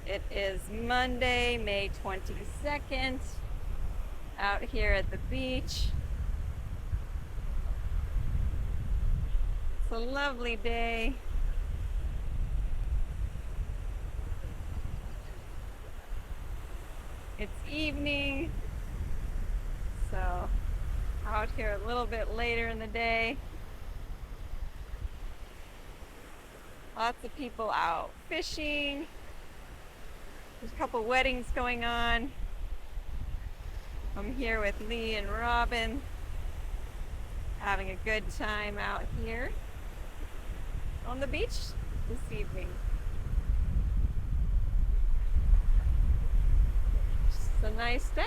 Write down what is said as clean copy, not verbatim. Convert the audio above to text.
It is Monday, May 22nd, out here at the beach. It's a lovely day. It's evening, so out here a little bit later in the day. Lots of people out fishing. There's a couple weddings going on. I'm here with Lee and Robin, having a good time out here on the beach this evening. It's a nice day.